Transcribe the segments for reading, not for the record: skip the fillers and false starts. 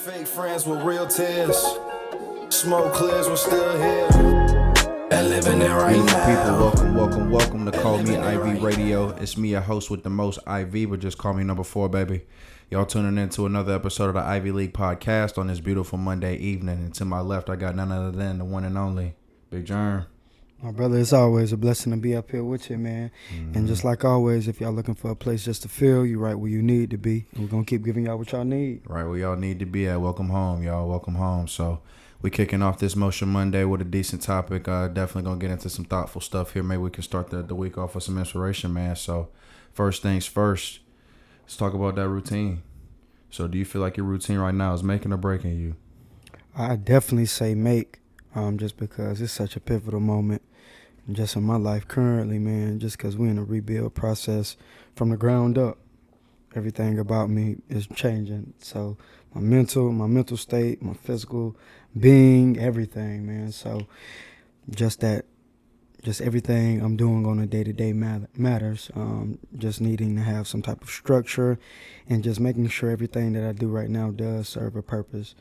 Fake friends with real tears. Smoke clears, we're still here. And living it right now. People, welcome to Call Me IV Radio. It's me, a host with the most IV, but just call me number 4, baby. Y'all tuning in to another episode of the Ivy League podcast on this beautiful Monday evening. And to my left, I got none other than the one and only Big Germ. My brother, it's always a blessing to be up here with you, man. And just like always, if y'all looking for a place just to feel, you right where you need to be. And we're going to keep giving y'all what y'all need. Right where y'all need to be at. Welcome home, y'all. Welcome home. So we kicking off this Motion Monday with a decent topic. Definitely going to get into some thoughtful stuff here. Maybe we can start the week off with some inspiration, man. So first things first, let's talk about that routine. So do you feel like your routine right now is making or breaking you? I definitely say make, just because it's such a pivotal moment just in my life currently, man, just because we're in a rebuild process from the ground up. Everything about me is changing. So my mental state, my physical being, everything, man. So just everything I'm doing on a day-to-day matters. Just needing to have some type of structure and just making sure everything that I do right now does serve a purpose.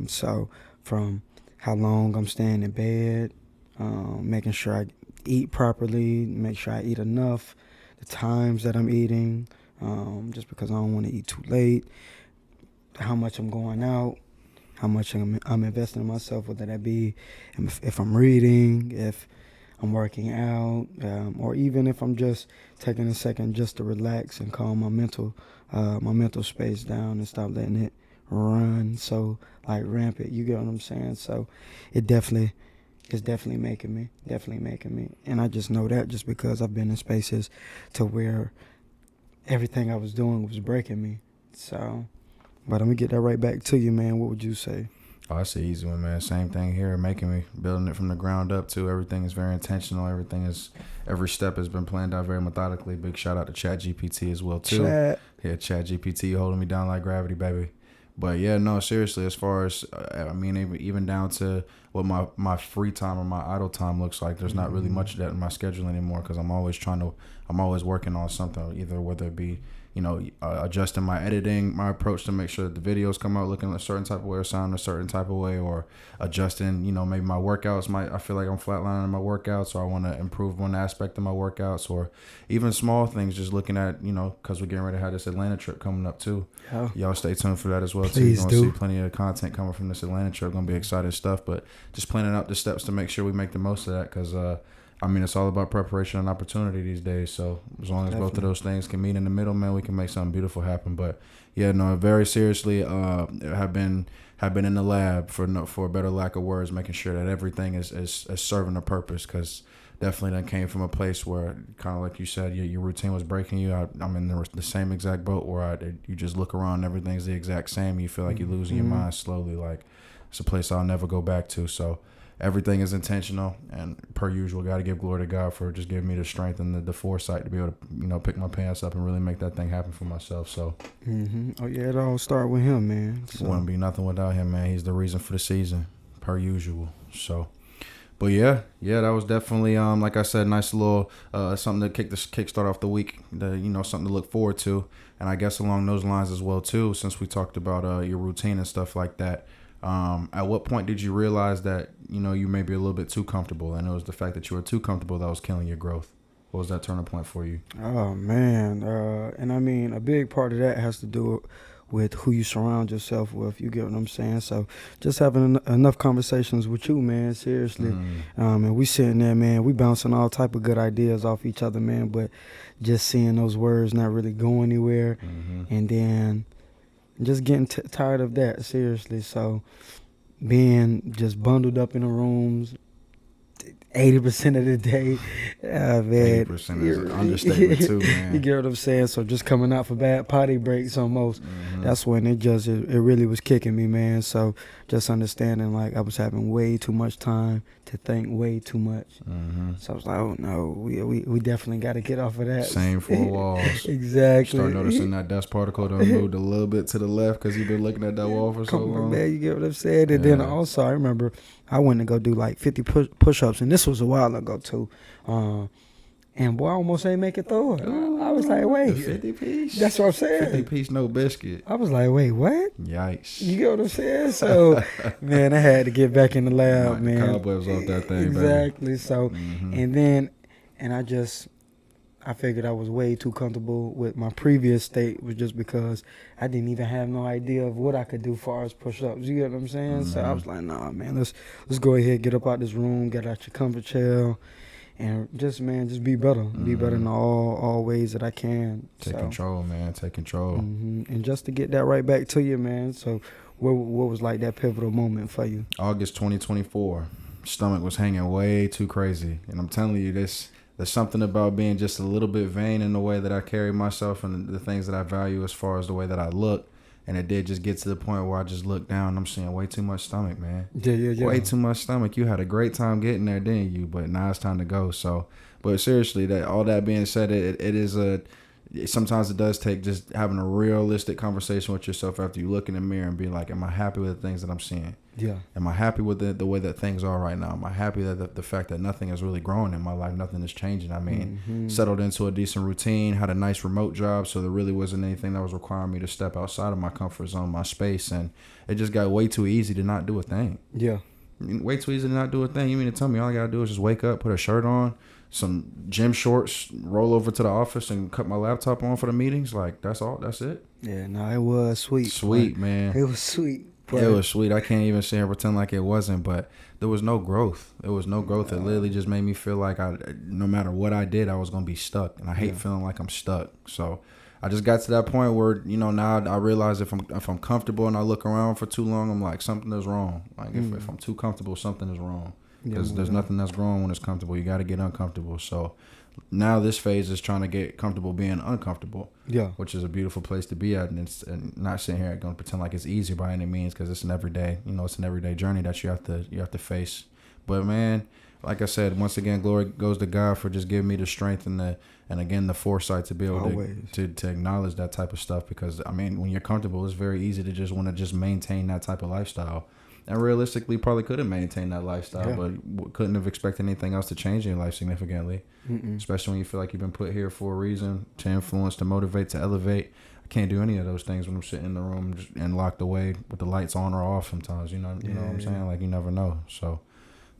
So from how long I'm staying in bed, making sure I eat properly, make sure I eat enough, the times that I'm eating, just because I don't want to eat too late, how much I'm going out, how much I'm investing in myself, whether that be if I'm reading, if I'm working out, or even if I'm just taking a second just to relax and calm my mental space down and stop letting it run so like rampant. You get what I'm saying? So it's definitely making me. And I just know that just because I've been in spaces to where everything I was doing was breaking me. So, but I'm gonna get that right back to you, man. What would you say? Oh, that's an easy one, man. Same thing here, making me, building it from the ground up too. Everything is very intentional. Every step has been planned out very methodically. Big shout out to ChatGPT as well too. Yeah, ChatGPT holding me down like gravity, baby. But yeah, no, seriously, as far as, even down to what my free time or my idle time looks like, there's not really much of that in my schedule anymore because I'm always working on something, either whether it be, adjusting my editing, my approach to make sure that the videos come out looking a certain type of way or sound a certain type of way, or adjusting, maybe my workouts. I feel like I'm flatlining in my workouts, or I want to improve one aspect of my workouts, or even small things, just looking at, because we're getting ready to have this Atlanta trip coming up too. Yeah. Y'all stay tuned for that as well. Please too. You're going to see plenty of content coming from this Atlanta trip. Going to be exciting stuff, but just planning out the steps to make sure we make the most of that because, it's all about preparation and opportunity these days. So as long as both of those things can meet in the middle, man, we can make something beautiful happen. But yeah, no, very seriously, have been in the lab for a better lack of words, making sure that everything is serving a purpose. Because definitely that came from a place where, kind of like you said, your routine was breaking you. I'm in the same exact boat where you just look around, and everything's the exact same. You feel like you're losing your mind slowly. Like it's a place I'll never go back to. So everything is intentional, and per usual, got to give glory to God for just giving me the strength and the foresight to be able to, pick my pants up and really make that thing happen for myself. So, Oh yeah, it all start with him, man. So. It wouldn't be nothing without him, man. He's the reason for the season, per usual. So, but yeah, that was definitely, like I said, nice little something to kickstart off the week. Something to look forward to, and I guess along those lines as well too. Since we talked about your routine and stuff like that. At what point did you realize that, you may be a little bit too comfortable, and it was the fact that you were too comfortable that was killing your growth? What was that turning point for you? Oh, man. And a big part of that has to do with who you surround yourself with. You get what I'm saying? So just having enough conversations with you, man, seriously. And we sitting there, man, we bouncing all type of good ideas off each other, man, but just seeing those words not really go anywhere. And then just getting tired of that, seriously. So being just bundled up in the rooms 80% of the day, man. 80% is an understatement too, man. You get what I'm saying? So just coming out for bad potty breaks almost. That's when it really was kicking me, man. So just understanding like I was having way too much time to think way too much. So I was like, oh no, we definitely got to get off of that. Same four walls. Exactly. Start noticing that dust particle done moved a little bit to the left because you've been looking at that wall for so long. Man, you get what I'm saying? And then also I remember I went to go do like 50 push-ups, and this was a while ago too. And boy, I almost ain't make it through it. I was like, wait. 50 piece? That's what I'm saying. 50 piece, no biscuit. I was like, wait, what? Yikes. You get what I'm saying? So, man, I had to get back in the lab, man. The cobwebs off that thing, exactly. baby. So, and then, I figured I was way too comfortable with my previous state, was just because I didn't even have no idea of what I could do as far as push-ups. You get what I'm saying? So I was like, nah, man, let's go ahead, get up out this room, get out your comfort chair, and just be better. Be better in all ways that I can. Take control, man. Take control. And just to get that right back to you, man. So what was like that pivotal moment for you? August 2024. Stomach was hanging way too crazy. And I'm telling you, there's something about being just a little bit vain in the way that I carry myself and the things that I value as far as the way that I look. And it did just get to the point where I just looked down and I'm seeing way too much stomach, man. Yeah. Way too much stomach. You had a great time getting there, didn't you? But now it's time to go. So, but seriously, all that being said, it is sometimes it does take just having a realistic conversation with yourself after you look in the mirror and be like, am I happy with the things that I'm seeing? Yeah. Am I happy with the way that things are right now? Am I happy that the fact that nothing is really growing in my life, nothing is changing? I mean, settled into a decent routine, had a nice remote job, so there really wasn't anything that was requiring me to step outside of my comfort zone, my space, and it just got way too easy to not do a thing. Yeah. Way too easy to not do a thing. You mean to tell me all I gotta do is just wake up, put a shirt on, some gym shorts, roll over to the office and cut my laptop on for the meetings? Like, that's all? That's it? Yeah, no, it was sweet. Sweet, man. It was sweet. It was sweet. I can't even sit here and pretend like it wasn't, but there was no growth. There was no growth. It literally just made me feel like no matter what I did, I was going to be stuck. And I hate feeling like I'm stuck. So I just got to that point where, now I realize if I'm comfortable and I look around for too long, I'm like, something is wrong. Like if I'm too comfortable, something is wrong. Because there's nothing that's growing when it's comfortable. You got to get uncomfortable. So now this phase is trying to get comfortable being uncomfortable. Yeah. Which is a beautiful place to be at. And not sitting here going to pretend like it's easy by any means, because it's an everyday, it's an everyday journey that you have to face. But man, like I said, once again, glory goes to God for just giving me the strength and again the foresight to be able to acknowledge that type of stuff. Because I mean, when you're comfortable, it's very easy to just want to just maintain that type of lifestyle. And realistically, probably could have maintained that lifestyle, but couldn't have expected anything else to change in your life significantly. Especially when you feel like you've been put here for a reason, to influence, to motivate, to elevate. I can't do any of those things when I'm sitting in the room and locked away with the lights on or off sometimes. You know what I'm saying? Like, you never know. So,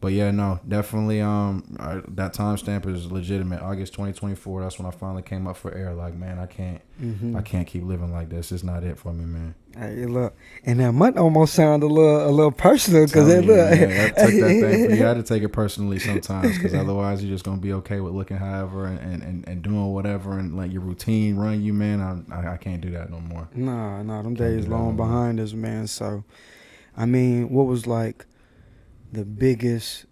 but yeah, no, definitely. That timestamp is legitimate. August 2024. That's when I finally came up for air. Like, man, I can't keep living like this. It's not it for me, man. Hey, look, and that might almost sound a little personal, because I took that thing. You had to take it personally sometimes, because otherwise you're just gonna be okay with looking however and doing whatever and let your routine run you, man. I can't do that no more. Nah, them days long behind us, man. So, I mean, what was like the biggest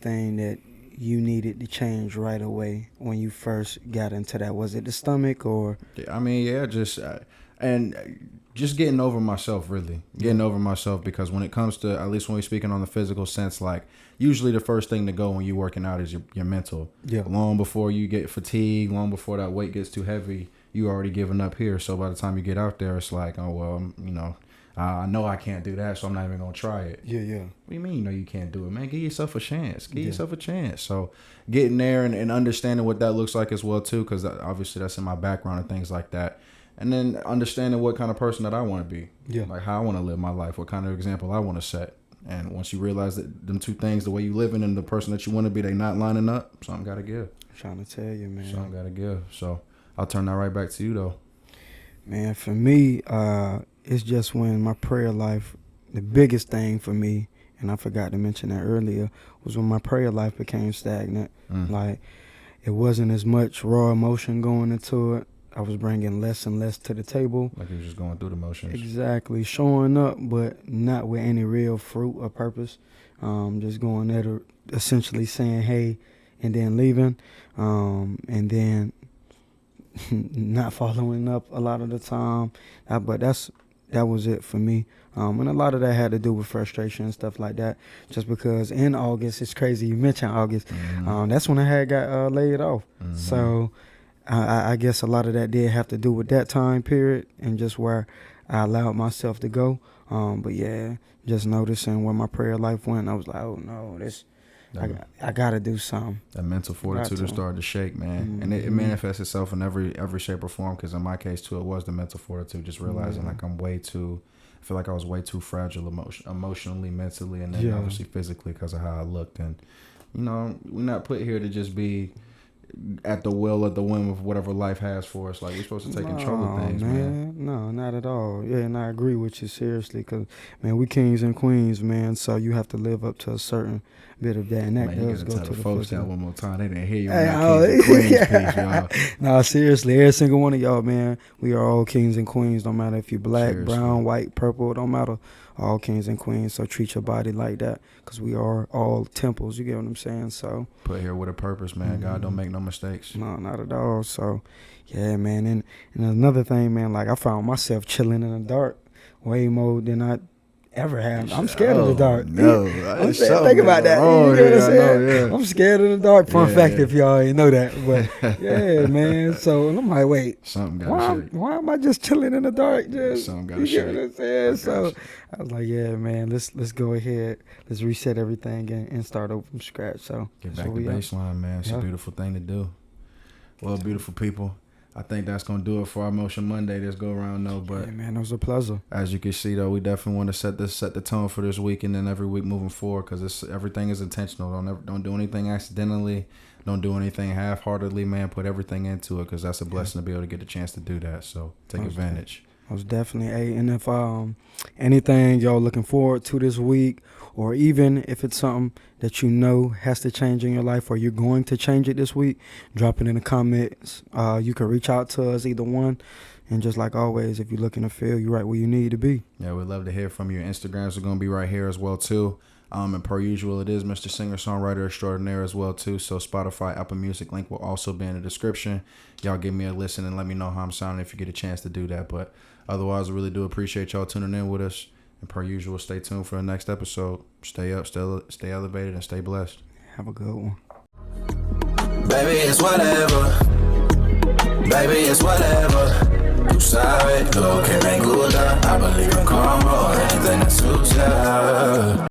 thing that you needed to change right away when you first got into that? Was it the stomach or? I mean, yeah, just getting over myself, really. Getting over myself, because when it comes to, at least when we're speaking on the physical sense, like, usually the first thing to go when you're working out is your mental. Yeah. Long before you get fatigued, long before that weight gets too heavy, you already giving up here. So by the time you get out there, it's like, oh, well, I know I can't do that, so I'm not even going to try it. Yeah. What do you mean you can't do it, man? Give yourself a chance. Give yourself a chance. So getting there and understanding what that looks like as well, too, because obviously that's in my background and things like that. And then understanding what kind of person that I want to be. Yeah. Like how I want to live my life, what kind of example I want to set. And once you realize that them two things, the way you living and the person that you want to be, they not lining up, something got to give. I'm trying to tell you, man. Something got to give. So I'll turn that right back to you, though. Man, for me, it's just when my prayer life, the biggest thing for me, and I forgot to mention that earlier, was when my prayer life became stagnant. Like, it wasn't as much raw emotion going into it. I was bringing less and less to the table. Like you were just going through the motions. Exactly. Showing up, but not with any real fruit or purpose. Just going there to essentially saying, hey, and then leaving. And then not following up a lot of the time. But that was it for me. And a lot of that had to do with frustration and stuff like that. Just because in August, it's crazy. You mentioned August. That's when I had got laid off. So I guess a lot of that did have to do with that time period and just where I allowed myself to go. But yeah, just noticing where my prayer life went, I was like, oh no, I gotta do something. That mental fortitude to start to shake, man, and it manifests itself in every shape or form. Because in my case too, it was the mental fortitude, just realizing like I feel like I was way too fragile emotionally, mentally, and then obviously physically because of how I looked. And we're not put here to just be at the will, at the whim of whatever life has for us. Like, we're supposed to take control of things, man. No, not at all. Yeah, and I agree with you seriously, because, man, we kings and queens, man, so you have to live up to a certain bit of that, and that does go to the folks that one more time. They didn't hear you on hey, that kings and queens piece, y'all. No, seriously, every single one of y'all, man, we are all kings and queens, no matter if you're black, brown, white, purple, don't matter. All kings and queens, so treat your body like that, because we are all temples, you get what I'm saying? So put here with a purpose, man. God don't make no mistakes. No, not at all. So yeah, man. And another thing, man, like, I found myself chilling in the dark way more than I ever have. I'm scared of the dark. No, I'm saying, think about that. You know what I'm saying? I'm scared of the dark. Fun fact, if y'all ain't know that. But yeah, man. So and I'm like, wait, why am I just chilling in the dark? Just, something got you to get what I'm saying? So I was like, yeah, man, let's go ahead. Let's reset everything and start over from scratch. So get back to baseline, man. It's a beautiful thing to do. Well, beautiful people, I think that's going to do it for our Motion Monday this go around, though. But yeah, man, it was a pleasure. As you can see, though, we definitely want to set the tone for this week and then every week moving forward, because everything is intentional. Don't do anything accidentally. Don't do anything half-heartedly, man. Put everything into it, because that's a blessing to be able to get the chance to do that. So take advantage. Most definitely. And if anything y'all looking forward to this week, or even if it's something that you know has to change in your life, or you're going to change it this week, drop it in the comments. You can reach out to us, either one. And just like always, if you're looking to feel, you're right where you need to be. Yeah, we'd love to hear from you. Instagrams are going to be right here as well, too. And per usual, it is Mr. Singer-Songwriter Extraordinaire as well, too. So Spotify, Apple Music link will also be in the description. Y'all give me a listen and let me know how I'm sounding if you get a chance to do that. But otherwise, I really do appreciate y'all tuning in with us. And per usual, stay tuned for the next episode. Stay up, stay elevated, and stay blessed. Have a good one. Baby, it's whatever. Baby, it's whatever. You sabe lo que me gusta. I believe in karma or anything that suits ya.